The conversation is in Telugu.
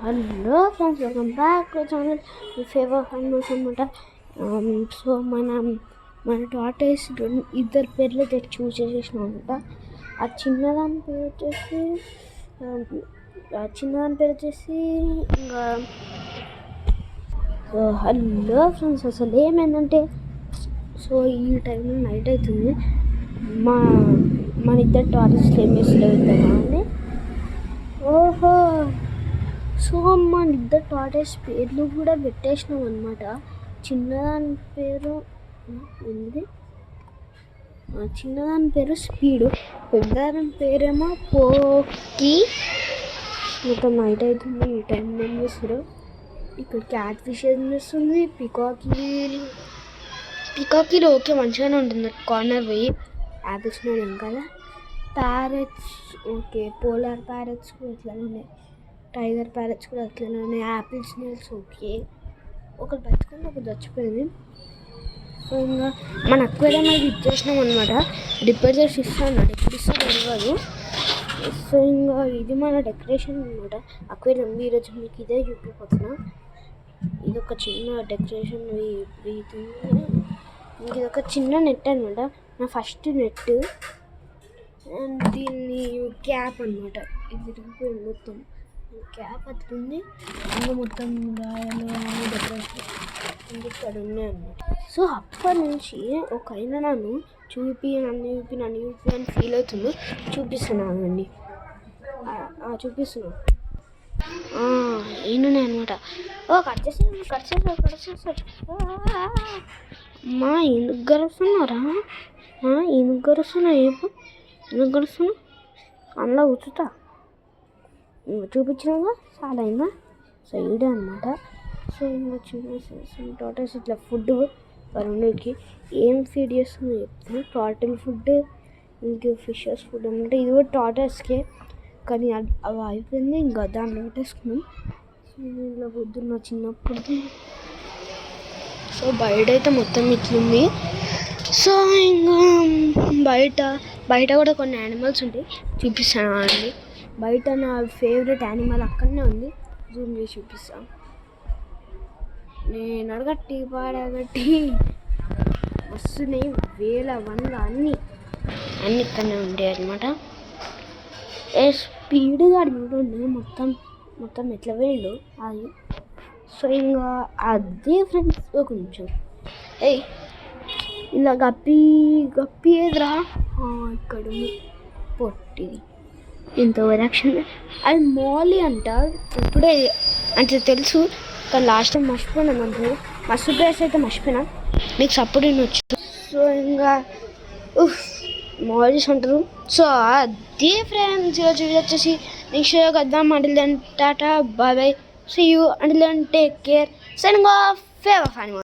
Hello friends, welcome back to channel me favourite animals అనమాట. సో మన టార్టాయిస్ ఇద్దరు పేర్లు చూస్ చేసేసినాం అనమాట. ఆ చిన్నదాని పేరు వచ్చేసి ఇంకా హలో ఫ్రెండ్స్, అసలు ఏమైందంటే ఈ టైంలో నైట్ అవుతుంది. మన ఇద్దరు టార్టాయిస్ ఏం చేస్తలేదా అని ఓహో మన ఇద్దరు టార్టాయిస్ పేర్లు కూడా పెట్టేసినాం అనమాట. చిన్నదాని పేరు స్పీడ్, పెద్దదాని పేరేమో పోకి. మొత్తం నైట్ అవుతుంది. ఈ టైం ఏం చేస్తారు? ఇక్కడ క్యాట్ ఫిష్ ఏం చేస్తుంది? పికాకీలో ఓకే మంచిగానే ఉంటుంది. కార్నర్ పోయి యాపిల్స్ ఉన్నాయి కదా. ప్యారెట్స్ ఓకే, పోలార్ ప్యారెట్స్ కూడా ఇట్లానే ఉన్నాయి. టైగర్ ప్యారెట్స్ కూడా అట్లనే ఉన్నాయి. యాపిల్ స్నేల్స్ ఓకే, ఒకటి బతుకుంది, ఒకటి చచ్చిపోయింది. సో ఇంకా మన అక్వేరియం అది ఇచ్చేసినాం అనమాట. రిపేర్ చేసి ఇస్తాను, ఎప్పుడు ఇస్తా తెలియదు. సో ఇంకా ఇది మన డెకరేషన్ అనమాట. అక్వేరియం ఈరోజు మీకు ఇదే చూపిపోతున్నా. ఇది ఒక చిన్న డెకరేషన్. ఇదొక చిన్న నెట్ అనమాట, నా ఫస్ట్ నెట్. అండ్ దీన్ని క్యాప్ అనమాట. ఇది మొత్తం క్యాప్ అతుకుంది. ఇంకా మొత్తం గాయాలు డెకరేషన్ ఇక్కడ ఉన్నాయి అన్నమాట. సో అప్పటి నుంచి ఒక ఆయన నన్ను చూపి అని ఫీల్ అవుతుంది. చూపిస్తున్నాను అండి, చూపిస్తున్నాను. ఈయననే అనమాట. కట్ చేసాడు. అమ్మా ఎందుకు గరుస్తున్నారా? ఎందుకు గరుస్తున్నా? అందులో కూర్చుతా చూపించినాక చాలా అయిందా. సో ఇదే అనమాట. సో ఇంకా చిన్న టార్టాయిస్ ఇట్లా ఫుడ్ రెండుకి ఏం ఫీడ్ చేస్తుందో చెప్తాను. టర్టిల్ ఫుడ్, ఇంకా ఫిషెస్ ఫుడ్ అనమాట. ఇది కూడా టార్టాయిస్కే, కానీ అవి అయిపోయింది. ఇంకా దాంట్లో పెట్టేసుకున్నాం. సో ఇలా పొద్దున్న చిన్నప్పుడు. సో బయట అయితే మొత్తం ఇట్లుంది. సో ఇంకా బయట కూడా కొన్ని యానిమల్స్ ఉంటాయి, చూపిస్తాను అండి. బయట నా ఫేవరెట్ యానిమల్ అక్కడనే ఉంది, జూమ్ చేసి చూపిస్తాను. నేను అడగట్టి పాడగట్టి వస్తున్నాయి, వేల వంద అన్నీ ఇక్కడనే ఉంటాయి అనమాట. స్పీడ్గా అడుగుతుండే మొత్తం ఎట్లా వేయండు అది. సో ఇంకా అదే ఫ్రెండ్స్, ఒక నిమిషం. ఇలా గప్పి ఎదురా ఇక్కడ పొట్టిది ఇంత ఓవరాక్షన్. అది మోలీ అంట. ఇప్పుడే అంటే తెలుసు, కానీ లాస్ట్ టైం మర్చిపోయినాను. అంటే మస్తు ప్లేస్ అయితే మర్చిపోయినా, మీకు సపోర్ట్ వినొచ్చు. సో ఇంకా మోలీస్ అంటారు. సో అదే ఫ్రెండ్స్, ఈరోజు వచ్చేసి నెక్స్ట్ వద్దాం. Until then ta-ta, bye bye, see you, until then take care, signing off, favourite animal.